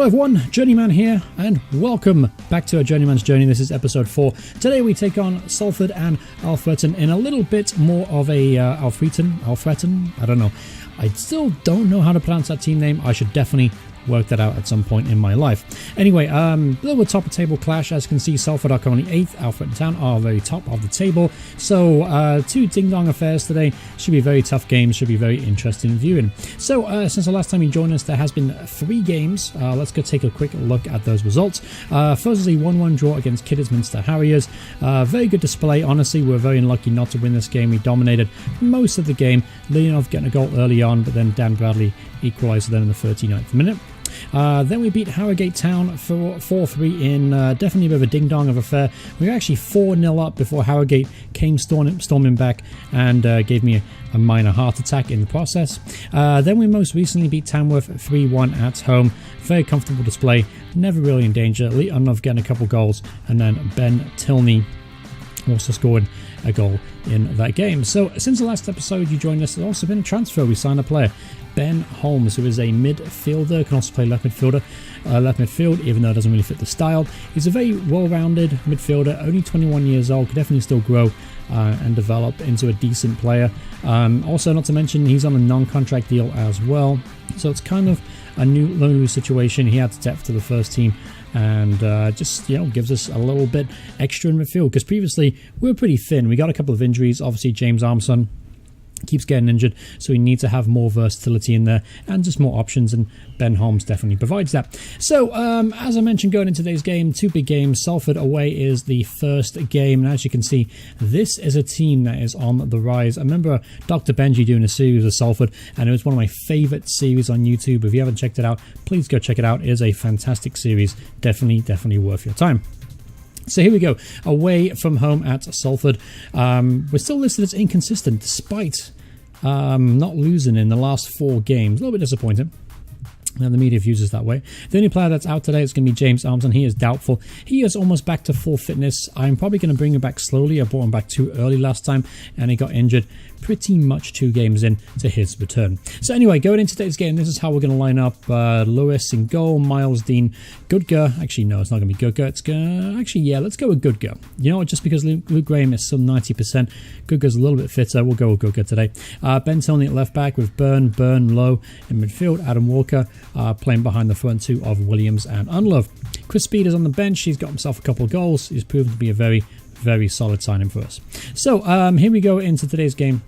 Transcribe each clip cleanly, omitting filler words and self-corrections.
Hello everyone, Journeyman here, and welcome back to our Journeyman's Journey. This is episode 4. Today we take on Salford and Alfreton in a little bit more of a Alfreton, I don't know. I still don't know how to pronounce that team name. I should definitely work that out at some point in my life. Anyway, a little top of table clash. As you can see, Salford are currently 8th, Alfreton Town are very top of the table. So two ding-dong affairs today. Should be very tough games, should be very interesting viewing. So since the last time you joined us, there has been 3 games. Let's go take a quick look at those results. First is a 1-1 draw against Kidderminster Harriers. Very good display. Honestly, we're very unlucky not to win this game. We dominated most of the game, leading off getting a goal early on, but then Dan Bradley equalised then in the 39th minute. Then we beat Harrogate Town for 4-3 in definitely a bit of a ding-dong of affair. We were actually 4-0 up before Harrogate came storming back and gave me a minor heart attack in the process. Then we most recently beat Tamworth 3-1 at home. Very comfortable display, never really in danger. Lee Unlove getting a couple goals, and then Ben Tilney also scored a goal in that game. So since the last episode you joined us, there's also been a transfer. We signed a player, Ben Holmes, who is a midfielder, can also play left midfield, even though it doesn't really fit the style. He's a very well-rounded midfielder, only 21 years old, could definitely still grow and develop into a decent player. Also, not to mention, he's on a non-contract deal as well, so it's kind of a new situation. He adds depth to the first team and just, gives us a little bit extra in midfield, because previously we were pretty thin. We got a couple of injuries. Obviously, James Armstrong keeps getting injured, so we need to have more versatility in there and just more options, and Ben Holmes definitely provides that. So as I mentioned, going into today's game, 2 big games. Salford away is the first game, and as you can see, this is a team that is on the rise. I remember Dr. Benji doing a series of Salford, and it was one of my favorite series on YouTube. If you haven't checked it out, please go check it out. It is a fantastic series, definitely worth your time. So here we go, away from home at Salford. We're still listed as inconsistent despite not losing in the last 4 games. A little bit disappointing. Now the media views us that way. The only player that's out today is going to be James Armstrong. He is doubtful. He is almost back to full fitness. I'm probably going to bring him back slowly. I brought him back too early last time and he got injured pretty much 2 games in to his return. So anyway, going into today's game, this is how we're going to line up. Lewis in goal, Miles, Dean, Goodger. Actually, no, it's not going to be Goodger. It's going to... Actually, yeah, let's go with Goodger. You know what? Just because Luke Graham is some 90%, Goodger's a little bit fitter. We'll go with Goodger today. Ben Tilney at left back with Byrne Low in midfield. Adam Walker playing behind the front 2 of Williams and Unlove. Chris Speed is on the bench. He's got himself a couple of goals. He's proven to be a very solid signing for us. So here we go into today's game.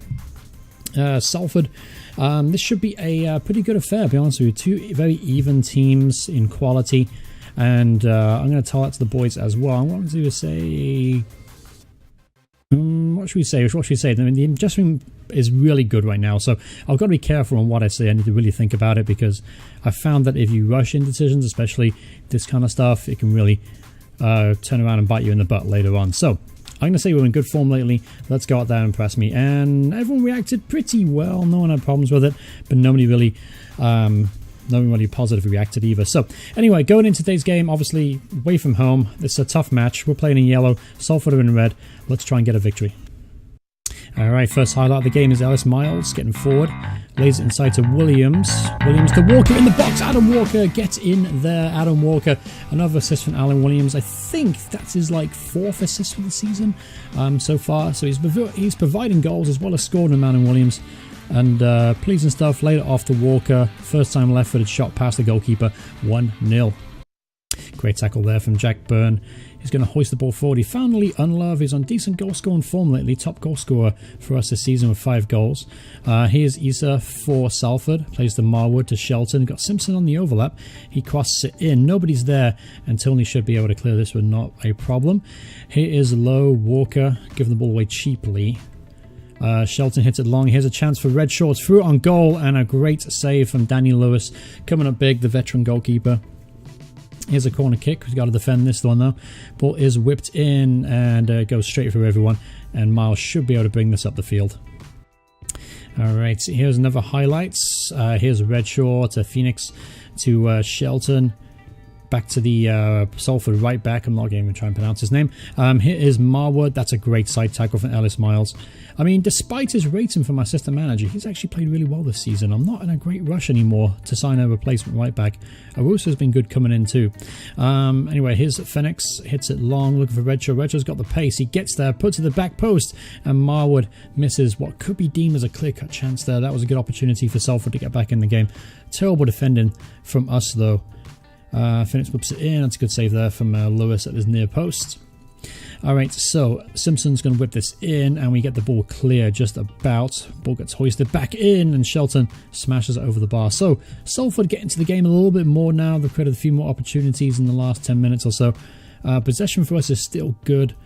Salford, this should be a pretty good affair, to be honest with you. 2 very even teams in quality, and I'm going to tell that to the boys as well. I want to say, what should we say? I mean, the adjustment is really good right now, so I've got to be careful on what I say. I need to really think about it, because I found that if you rush in decisions, especially this kind of stuff, it can really turn around and bite you in the butt later on. So I'm going to say we're in good form lately. Let's go out there and impress me. And everyone reacted pretty well. No one had problems with it, but nobody really positively reacted either. So anyway, going into today's game, obviously away from home, it's a tough match. We're playing in yellow, Salford are in red. Let's try and get a victory. Alright, first highlight of the game is Ellis Miles getting forward. Lays it inside to Williams. Williams to Walker in the box. Adam Walker gets in there. Adam Walker. Another assist from Alan Williams. I think that's his 4th assist for the season so far. So he's providing goals as well as scoring from Alan Williams. And pleasing stuff. Later off to Walker. First time left-footed shot past the goalkeeper. 1-0. Great tackle there from Jack Byrne. He's going to hoist the ball forward. He found Lee Unlove. He's on decent goal-scoring form lately. Top goal scorer for us this season with 5 goals. Here's Issa for Salford. Plays to Marwood to Shelton. Got Simpson on the overlap. He crosses it in. Nobody's there, and Tilney should be able to clear this with not a problem. Here is Low. Walker giving the ball away cheaply. Shelton hits it long. Here's a chance for Red Shorts. Through it on goal, and a great save from Danny Lewis. Coming up big, the veteran goalkeeper. Here's a corner kick. We've got to defend this one though. Ball is whipped in and goes straight through everyone. And Miles should be able to bring this up the field. Alright, so here's another highlights. Here's Redshaw to Phoenix to Shelton. back to the Salford right back. I'm not going to try and pronounce his name. Here is Marwood. That's a great side tackle from Ellis Miles. I mean, despite his rating from my assistant manager, he's actually played really well this season. I'm not in a great rush anymore to sign a replacement right back. Arusa's been good coming in too. Anyway, here's Phoenix. Hits it long, looking for Redshaw. Redshaw's got the pace. He gets there, puts it to the back post, and Marwood misses what could be deemed as a clear-cut chance there. That was a good opportunity for Salford to get back in the game. Terrible defending from us, though. Phoenix whips it in. That's a good save there from Lewis at his near post. Alright, so Simpson's going to whip this in, and we get the ball clear just about. Ball gets hoisted back in, and Shelton smashes it over the bar. So Salford get into the game a little bit more now. They've created a few more opportunities in the last 10 minutes or so. Possession for us is still good.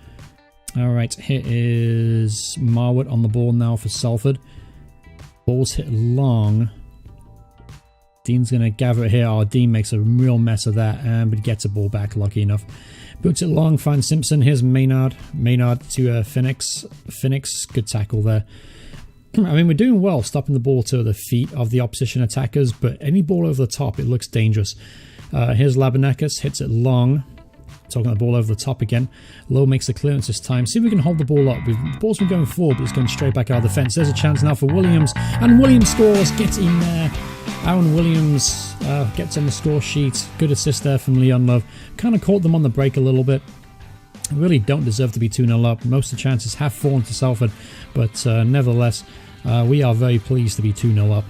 Alright, here is Marwood on the ball now for Salford. Ball's hit long. Dean's going to gather it here. Dean makes a real mess of that, but he gets a ball back, lucky enough. Boots it long, finds Simpson. Here's Maynard. Maynard to Phoenix. Phoenix, good tackle there. I mean, we're doing well stopping the ball to the feet of the opposition attackers, but any ball over the top, it looks dangerous. Here's Labanakis, hits it long. Talking the ball over the top again. Lowe makes the clearance this time. See if we can hold the ball up. The ball's been going forward, but it's going straight back out of the fence. There's a chance now for Williams, and Williams scores, gets in there. Aaron Williams gets on the score sheet. Good assist there from Leon Love. Kind of caught them on the break a little bit. Really don't deserve to be 2-0 up. Most of the chances have fallen to Salford, but nevertheless, we are very pleased to be 2-0 up.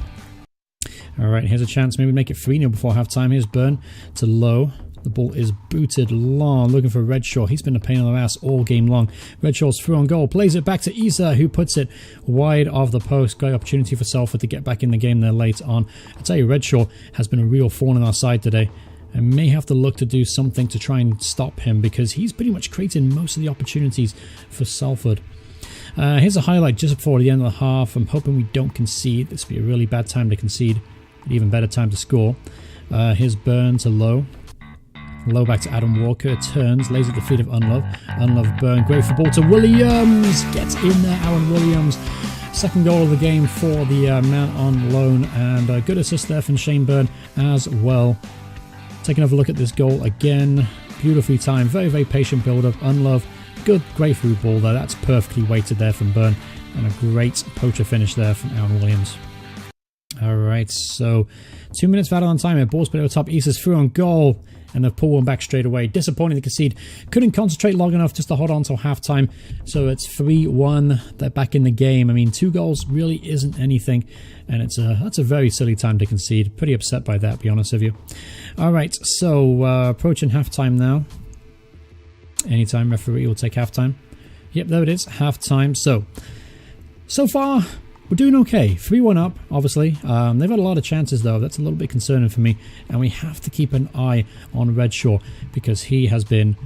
Alright, here's a chance. Maybe make it 3-0 before half-time. Here's Byrne to Lowe. The ball is booted long, looking for Redshaw. He's been a pain in the ass all game long. Redshaw's through on goal, plays it back to Isa, who puts it wide of the post. Great opportunity for Salford to get back in the game there late on. I tell you, Redshaw has been a real thorn in our side today. I may have to look to do something to try and stop him, because he's pretty much creating most of the opportunities for Salford. Here's a highlight just before the end of the half. I'm hoping we don't concede. This would be a really bad time to concede, but even better time to score. Here's Byrne to Lowe. Low back to Adam Walker, turns, lays at the feet of Unlove. Unlove, Byrne, great for ball to Williams, gets in there, Aaron Williams. Second goal of the game for the man on loan, and a good assist there from Shane Byrne as well. Taking another look at this goal again, beautifully timed, very, very patient build-up. Unlove, good, great through ball there, that's perfectly weighted there from Byrne, and a great poacher finish there from Aaron Williams. Alright, so 2 minutes of added-on time here, ball's put over top, Isa's through on goal. And they've pulled one back straight away. Disappointing to concede. Couldn't concentrate long enough just to hold on till half-time. So it's 3-1. They're back in the game. I mean, 2 goals really isn't anything. And that's a very silly time to concede. Pretty upset by that, to be honest with you. Alright, so approaching half-time now. Anytime referee will take half-time. Yep, there it is. Half-time. So far, we're doing okay. 3-1 up, obviously. They've had a lot of chances, though. That's a little bit concerning for me. And we have to keep an eye on Redshaw, because he has been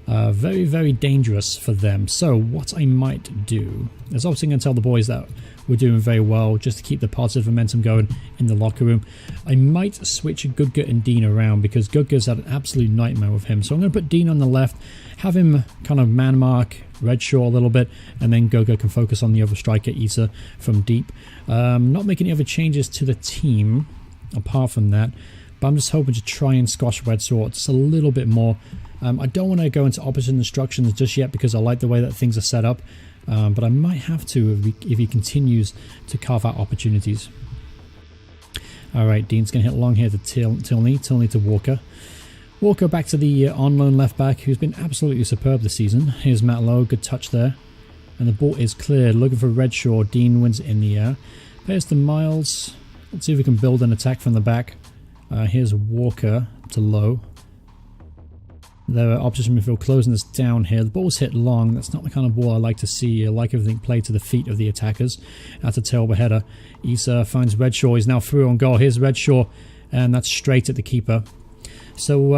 very, very dangerous for them. So what I might do is obviously going to tell the boys that we're doing very well, just to keep the positive momentum going in the locker room. I might switch Gudger and Dean around, because Gudger's had an absolute nightmare with him. So I'm going to put Dean on the left, have him kind of man mark Redshaw a little bit, and then Gudger can focus on the other striker, Isa, from deep. Not making any other changes to the team apart from that, but I'm just hoping to try and squash Redshaw just a little bit more. I don't want to go into opposite instructions just yet, because I like the way that things are set up, but I might have to if he continues to carve out opportunities. Alright, Dean's going to hit long here to Tilney to Walker. Walker back to the on-loan left-back, who's been absolutely superb this season. Here's Matt Lowe, good touch there. And the ball is cleared, looking for Redshaw. Dean wins it in the air. There's to Miles. Let's see if we can build an attack from the back. Here's Walker to Lowe. The opposition midfield closing us down here. The ball's hit long. That's not the kind of ball I like to see. I like everything played to the feet of the attackers. That's a terrible header. Isa finds Redshaw. He's now through on goal. Here's Redshaw, and that's straight at the keeper. So,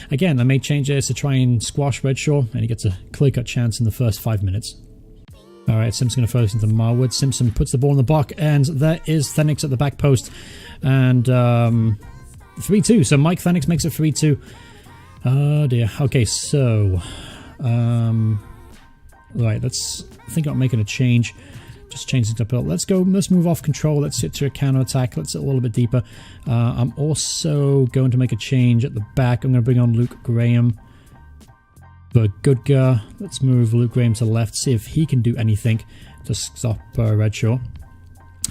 again, I made changes to try and squash Redshaw, and he gets a clear-cut chance in the first 5 minutes. Alright, Simpson's going to focus into Marwood. Simpson puts the ball in the box, and there is Phoenix at the back post. And 3-2. So Mike Phoenix makes it 3-2. Oh dear. Okay, so... right, let's think about making a change. Just change it up a little. Let's go. Let's move off control. Let's sit to a counter attack. Let's sit a little bit deeper. I'm also going to make a change at the back. I'm going to bring on Luke Graham for Goodgar. Let's move Luke Graham to the left. See if he can do anything to stop Redshaw.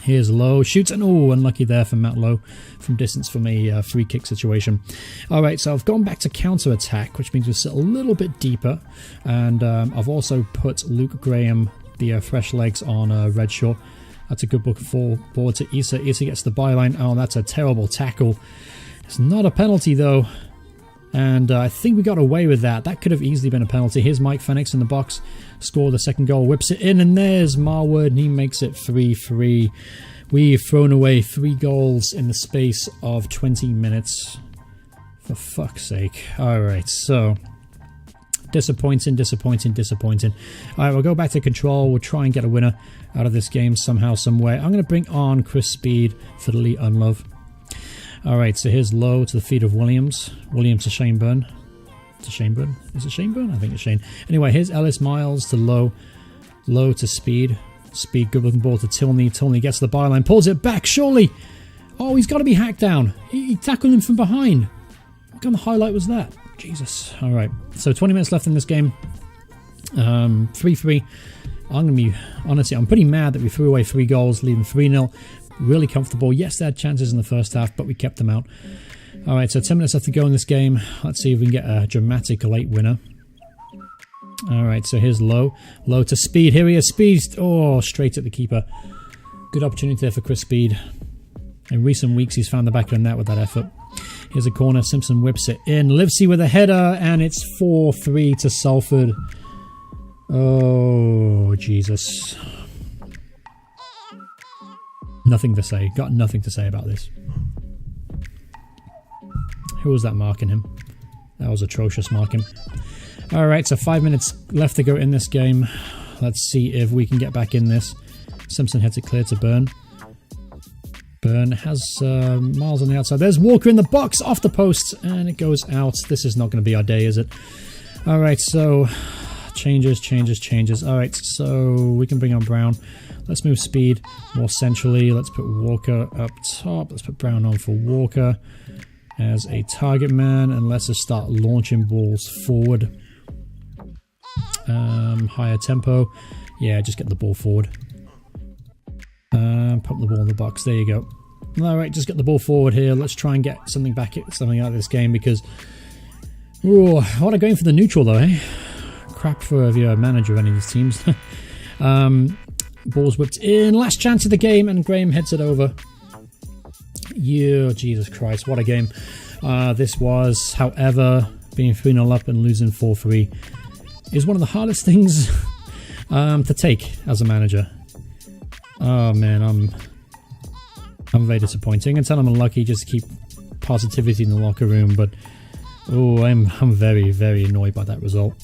Here's Lowe. Shoots and oh, unlucky there for Matt Lowe from distance from a free kick situation. Alright, so I've gone back to counter attack, which means we sit a little bit deeper. And I've also put Luke Graham, the fresh legs, on Redshaw. That's a good book forward to Issa. Issa gets the byline. Oh, that's a terrible tackle. It's not a penalty though. And I think we got away with that. That could have easily been a penalty. Here's Mike Phoenix in the box. Scored the second goal. Whips it in. And there's Marwood. And he makes it 3-3. We've thrown away 3 goals in the space of 20 minutes. For fuck's sake. Alright, so... Disappointing. Alright, we'll go back to control. We'll try and get a winner out of this game somehow, somewhere. I'm going to bring on Chris Speed for the Lee Unlove. Alright, so here's Lowe to the feet of Williams. Williams to Shane Byrne. To Shane Byrne? Is it Shane Byrne? I think it's Shane. Anyway, here's Ellis Miles to Lowe. Lowe to Speed. Speed, good looking ball to Tilney. Tilney gets the byline, pulls it back, surely! Oh, he's got to be hacked down. He tackled him from behind. What kind of highlight was that? Jesus. Alright, so 20 minutes left in this game. 3-3. I'm going to be, honestly, I'm pretty mad that we threw away 3 goals, leaving 3-0. Really comfortable. Yes, they had chances in the first half, but we kept them out. Alright, so 10 minutes left to go in this game. Let's see if we can get a dramatic late winner. Alright, so here's Lowe. Lowe to Speed. Here he is. Speed. Oh, straight at the keeper. Good opportunity there for Chris Speed. In recent weeks, he's found the back of the net with that effort. Here's a corner. Simpson whips it in. Livesey with a header, and it's 4-3 to Salford. Oh, Jesus. Nothing to say. Got nothing to say about this. Who was that marking him? That was atrocious marking. Alright, so 5 minutes left to go in this game. Let's see if we can get back in this. Simpson heads it clear to Byrne. Byrne has Miles on the outside. There's Walker in the box, off the post, and it goes out. This is not going to be our day, is it? Alright, so changes. Alright, so we can bring on Brown. Let's move Speed more centrally. Let's put Walker up top. Let's put Brown on for Walker as a target man, and let's just start launching balls forward. Higher tempo. Yeah, just get the ball forward. Pump the ball in the box. There you go. Alright, just get the ball forward here. Let's try and get something out of this game, because... Ooh, what a game for the neutral though, eh? Crap for your manager of any of these teams. Ball's whipped in. Last chance of the game, and Graham heads it over. Yeah, Jesus Christ, what a game. This was, however, being 3-0 up and losing 4-3 is one of the hardest things to take as a manager. Oh man, I'm very disappointing. Until I'm unlucky, just to keep positivity in the locker room, but oh, I'm very, very annoyed by that result.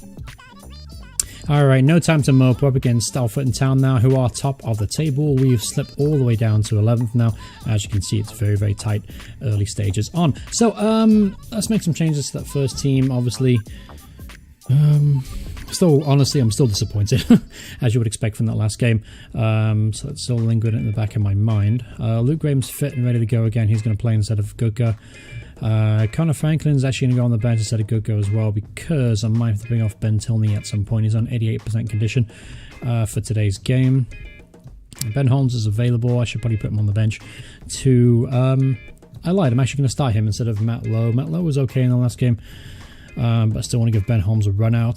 Alright, no time to mope. We're up against Alfreton Town now, who are top of the table. We've slipped all the way down to 11th now. As you can see, it's very, very tight early stages on. So, let's make some changes to that first team, obviously. Honestly, I'm still disappointed, as you would expect from that last game. So that's still lingering in the back of my mind. Luke Graham's fit and ready to go again. He's going to play instead of Goodgar. Connor Franklin's actually going to go on the bench instead of Goodgar as well, because I might have to bring off Ben Tilney at some point. He's on 88% condition for today's game. Ben Holmes is available. I should probably put him on the bench. I lied. I'm actually going to start him instead of Matt Lowe. Matt Lowe was okay in the last game. But I still want to give Ben Holmes a run out.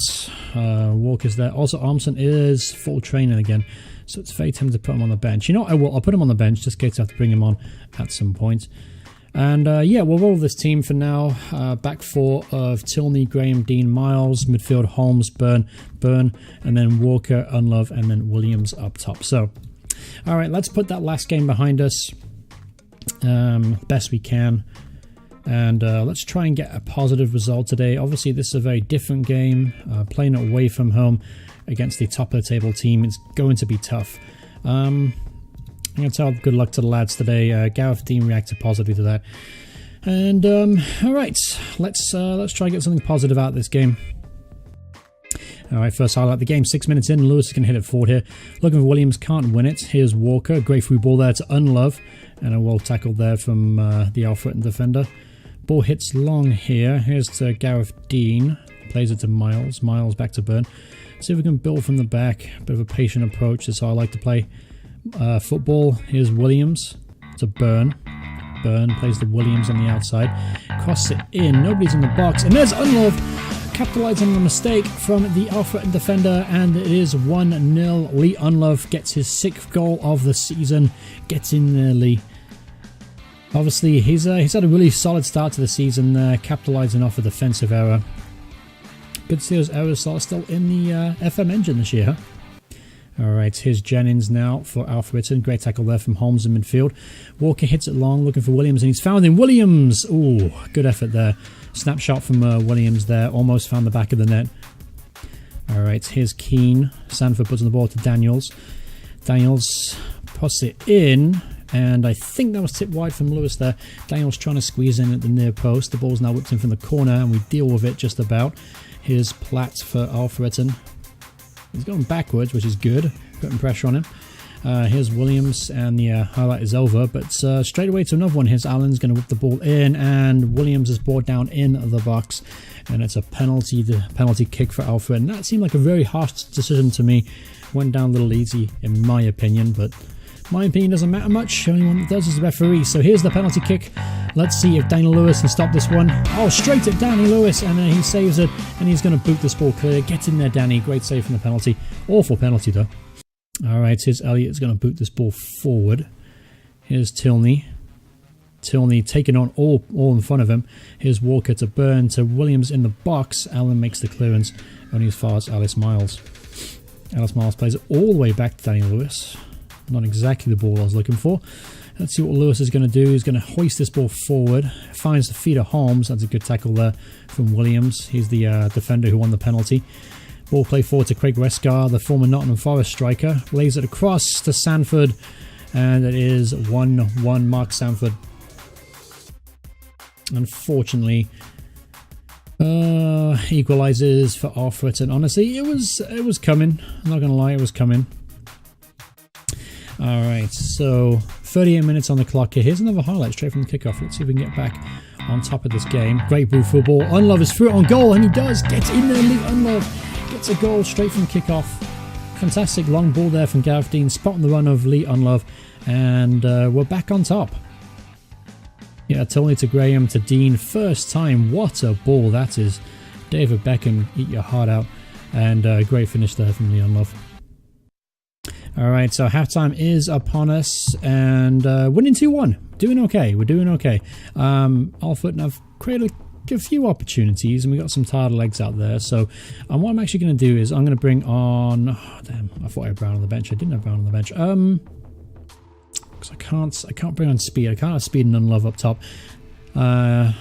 Walker's there. Also, Armstrong is full training again, so it's very tempting to put him on the bench. You know, I'll put him on the bench just in case I have to bring him on at some point. And yeah, we'll roll this team for now. Back four of Tilney, Graham, Dean, Miles. Midfield, Holmes, Byrne, and then Walker, Unlove, and then Williams up top. So, all right, let's put that last game behind us best we can. And let's try and get a positive result today. Obviously, this is a very different game. Playing it away from home against the top of the table team, it's going to be tough. I'm going to tell good luck to the lads today. Gareth Dean reacted positively to that. And all right, let's try and get something positive out of this game. All right, first highlight of the game. 6 minutes in, Lewis can hit it forward here. Looking for Williams, can't win it. Here's Walker. Great through ball there to Unlove. And a well tackled there from the Alfreton defender. Ball hits long here. Here's to Gareth Dean. Plays it to Miles. Miles back to Byrne. See if we can build from the back. Bit of a patient approach. That's how I like to play football. Here's Williams to Byrne. Byrne plays to Williams on the outside. Crosses it in. Nobody's in the box. And there's Unlove. Capitalizing on the mistake from the Alfreton defender, and it is 1-0. Lee Unlove gets his 6th goal of the season. Gets in there, Lee. Obviously, he's had a really solid start to the season, capitalizing off a defensive error. Good to see those errors are still in the FM engine this year, huh? Alright, here's Jennings now for Alfreton. Great tackle there from Holmes in midfield. Walker hits it long, looking for Williams, and he's found in Williams! Ooh, good effort there. Snapshot from Williams there, almost found the back of the net. Alright, here's Keane. Sanford puts on the ball to Daniels. Daniels puts it in, and I think that was tipped wide from Lewis there. Daniels trying to squeeze in at the near post. The ball's now whipped in from the corner, and we deal with it just about. Here's Platt for Alfreton. He's going backwards, which is good. Putting pressure on him. Here's Williams, and the highlight is over, but straight away to another one. Here's Allen's going to whip the ball in, and Williams is brought down in the box, and it's a penalty kick for Alfred. And that seemed like a very harsh decision to me. Went down a little easy, in my opinion, but my opinion doesn't matter much. The only one that does is the referee. So here's the penalty kick. Let's see if Danny Lewis can stop this one. Oh, straight at Danny Lewis, and he saves it, and he's going to boot this ball clear. Get in there, Danny. Great save from the penalty. Awful penalty, though. Alright, here's Elliott going to boot this ball forward. Here's Tilney. Tilney taking on all in front of him. Here's Walker to Byrne to Williams in the box. Allen makes the clearance, only as far as Alice Miles. Alice Miles plays it all the way back to Danny Lewis. Not exactly the ball I was looking for. Let's see what Lewis is going to do. He's going to hoist this ball forward. Finds the feet of Holmes. That's a good tackle there from Williams. He's the defender who won the penalty. Ball play forward to Craig Rescar, the former Nottingham Forest striker. Lays it across to Sanford, and it is 1-1 Mark Sanford. Unfortunately, equalizes for Alfreton. Honestly, it was coming. I'm not gonna lie, it was coming. All right, so 38 minutes on the clock here. Here's another highlight straight from the kickoff. Let's see if we can get back on top of this game. Great blue football. Unlove is through it on goal, and he does. Gets in there, Lee Unlove. Gets a goal straight from kickoff. Fantastic long ball there from Gareth Dean, spotting the run of Lee Unlove, and we're back on top. Yeah, Tony to Graham to Dean, first time. What a ball that is. David Beckham, eat your heart out, and great finish there from Lee Unlove. Alright, so halftime is upon us, and winning 2-1. Doing okay, we're doing okay. Alfred, I've created a few opportunities, and we got some tired legs out there. So what I'm actually going to do is I'm going to bring on... Oh, damn, I thought I had Brown on the bench. I didn't have Brown on the bench. Because I can't bring on speed. I can't have speed and Unlove up top. I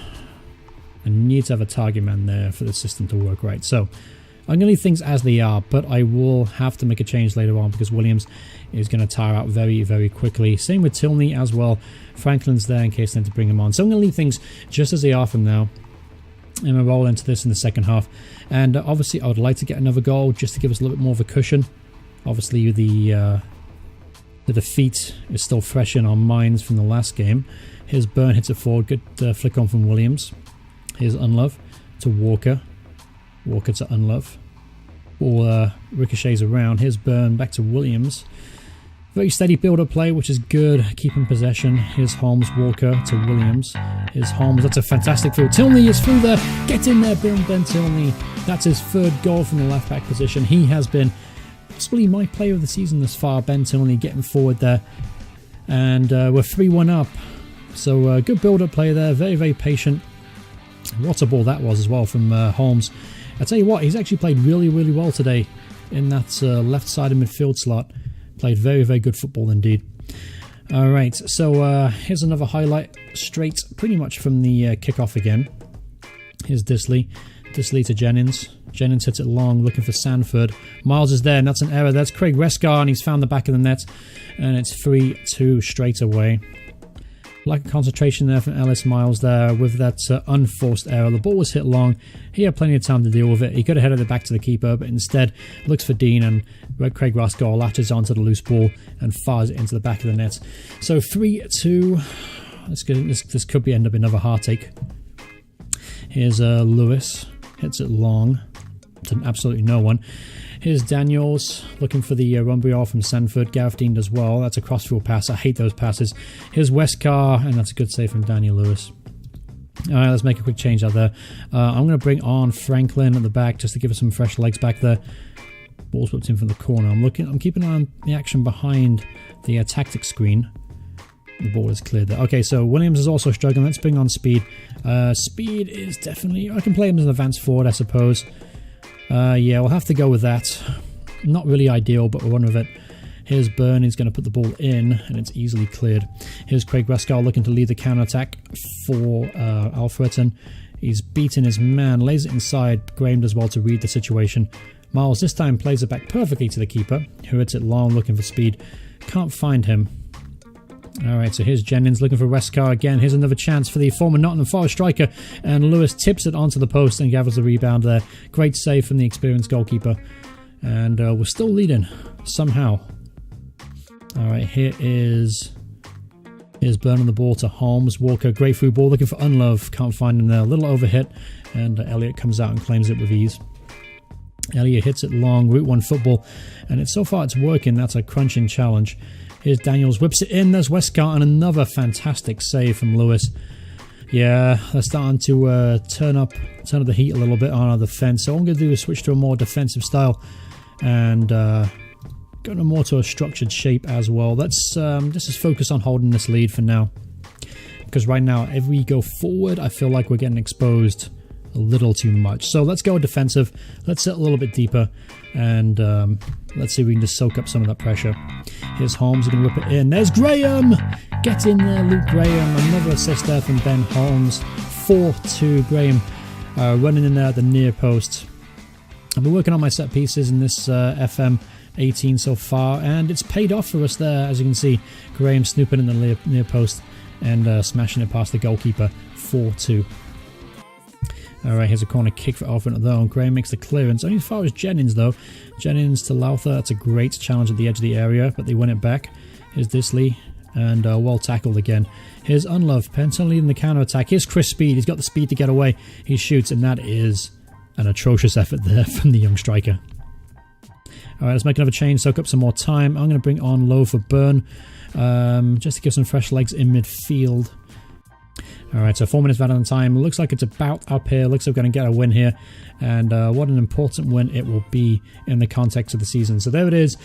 need to have a target man there for the system to work right. So I'm going to leave things as they are, but I will have to make a change later on because Williams is going to tire out very, very quickly. Same with Tilney as well. Franklin's there in case I need to bring him on. So I'm going to leave things just as they are from now. And we'll roll into this in the second half. And obviously I would like to get another goal just to give us a little bit more of a cushion. Obviously the defeat is still fresh in our minds from the last game. Here's Byrne, hits it forward. Good flick on from Williams. Here's Unlove to Walker. Walker to Unlove. Ball ricochets around. Here's Byrne back to Williams. Very steady build-up play, which is good. Keeping possession. Here's Holmes, Walker to Williams. Here's Holmes. That's a fantastic throw. Tilney is through there. Get in there, Ben Tilney. That's his third goal from the left-back position. He has been possibly my player of the season thus far. Ben Tilney getting forward there. And we're 3-1 up. So good build-up play there. Very, very patient. What a ball that was as well from Holmes. I tell you what, he's actually played really, really well today in that left side of midfield slot. Played very, very good football indeed. Alright, so here's another highlight straight pretty much from the kickoff again. Here's Disley. Disley to Jennings. Jennings hits it long, looking for Sanford. Miles is there, and that's an error. That's Craig Rescar, and he's found the back of the net. And it's 3-2 straight away. Lack of concentration there from Ellis Miles there with that unforced error. The ball was hit long. He had plenty of time to deal with it. He could have headed it back to the keeper, but instead looks for Dean, and Craig Rascal latches onto the loose ball and fires it into the back of the net. So 3-2. This could end up another heartache. Here's Lewis. Hits it long to absolutely no one. Here's Daniels looking for the run from Sanford. Gareth Dean does well. That's a crossfield pass. I hate those passes. Here's Westcar, and that's a good save from Daniel Lewis. All right, let's make a quick change out there. I'm going to bring on Franklin at the back just to give us some fresh legs back there. Ball's whipped in from the corner. I'm keeping an eye on the action behind the tactics screen. The ball is cleared there. Okay, so Williams is also struggling. Let's bring on Speed. Speed is definitely... I can play him as an advanced forward, I suppose. Yeah, we'll have to go with that. Not really ideal, but we'll run with it. Here's Byrne. He's going to put the ball in, and it's easily cleared. Here's Craig Rascal looking to lead the counter-attack for Alfreton. He's beaten his man, lays it inside. Graham does well to read the situation. Miles this time plays it back perfectly to the keeper, who hits it long, looking for Speed. Can't find him. Alright, so here's Jennings looking for Westcar again. Here's another chance for the former Nottingham Forest striker, and Lewis tips it onto the post and gathers the rebound there. Great save from the experienced goalkeeper, and we're still leading somehow. Alright, here's burning the ball to Holmes. Walker, great through ball looking for Unlove, can't find him there. A little overhit, and Elliott comes out and claims it with ease. Elliott hits it long, Route 1 football, and so far it's working. That's a crunching challenge. Here's Daniels, whips it in. There's Westcott, and another fantastic save from Lewis. Yeah, they're starting to turn up the heat a little bit on our defense. So what I'm going to do is switch to a more defensive style and go more to a structured shape as well. Let's just focus on holding this lead for now, because right now, if we go forward, I feel like we're getting exposed a little too much. So let's go defensive. Let's sit a little bit deeper, and let's see if we can just soak up some of that pressure. Here's Holmes, he's going to whip it in. There's Graham! Get in there, Luke Graham. Another assist there from Ben Holmes. 4-2, Graham running in there at the near post. I've been working on my set pieces in this FM 18 so far, and it's paid off for us there, as you can see. Graham snooping in the near post and smashing it past the goalkeeper. 4-2. Alright, here's a corner kick for Alfred though. Graham makes the clearance. Only as far as Jennings though. Jennings to Lowther. That's a great challenge at the edge of the area, but they win it back. Here's Disley, and well tackled again. Here's Unlove. Penton leading the counter attack. Here's Chris Speed. He's got the speed to get away. He shoots, and that is an atrocious effort there from the young striker. Alright, let's make another change, soak up some more time. I'm going to bring on Lowe for Byrne, just to give some fresh legs in midfield. Alright, so 4 minutes out of time. Looks like it's about up here. Looks like we're going to get a win here. And what an important win it will be in the context of the season. So there it is.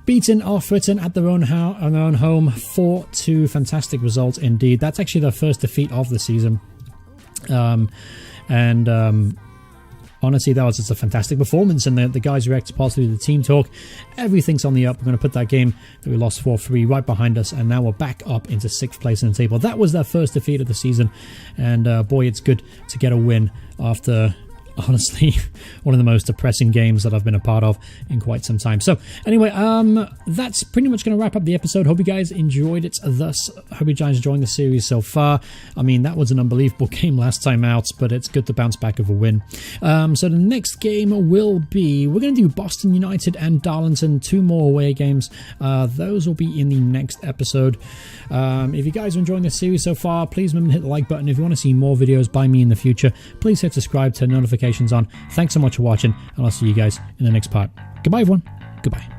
Beaten Alfreton at their own home. 4-2. Fantastic results indeed. That's actually their first defeat of the season. Honestly, that was just a fantastic performance, and the guys reacted positively to the team talk. Everything's on the up. We're going to put that game that we lost 4-3 right behind us, and now we're back up into 6th place in the table. That was their first defeat of the season, and boy, it's good to get a win after, honestly, one of the most depressing games that I've been a part of in quite some time. So anyway, that's pretty much going to wrap up the episode. Hope you guys enjoyed it thus. Hope you guys enjoying the series so far. I mean, that was an unbelievable game last time out, but it's good to bounce back with a win. So the next game will be, we're going to do Boston United and Darlington, 2 more away games. Those will be in the next episode. If you guys are enjoying this series so far, please remember to hit the like button. If you want to see more videos by me in the future, please hit subscribe, turn notifications on. Thanks so much for watching, and I'll see you guys in the next part. Goodbye, everyone. Goodbye.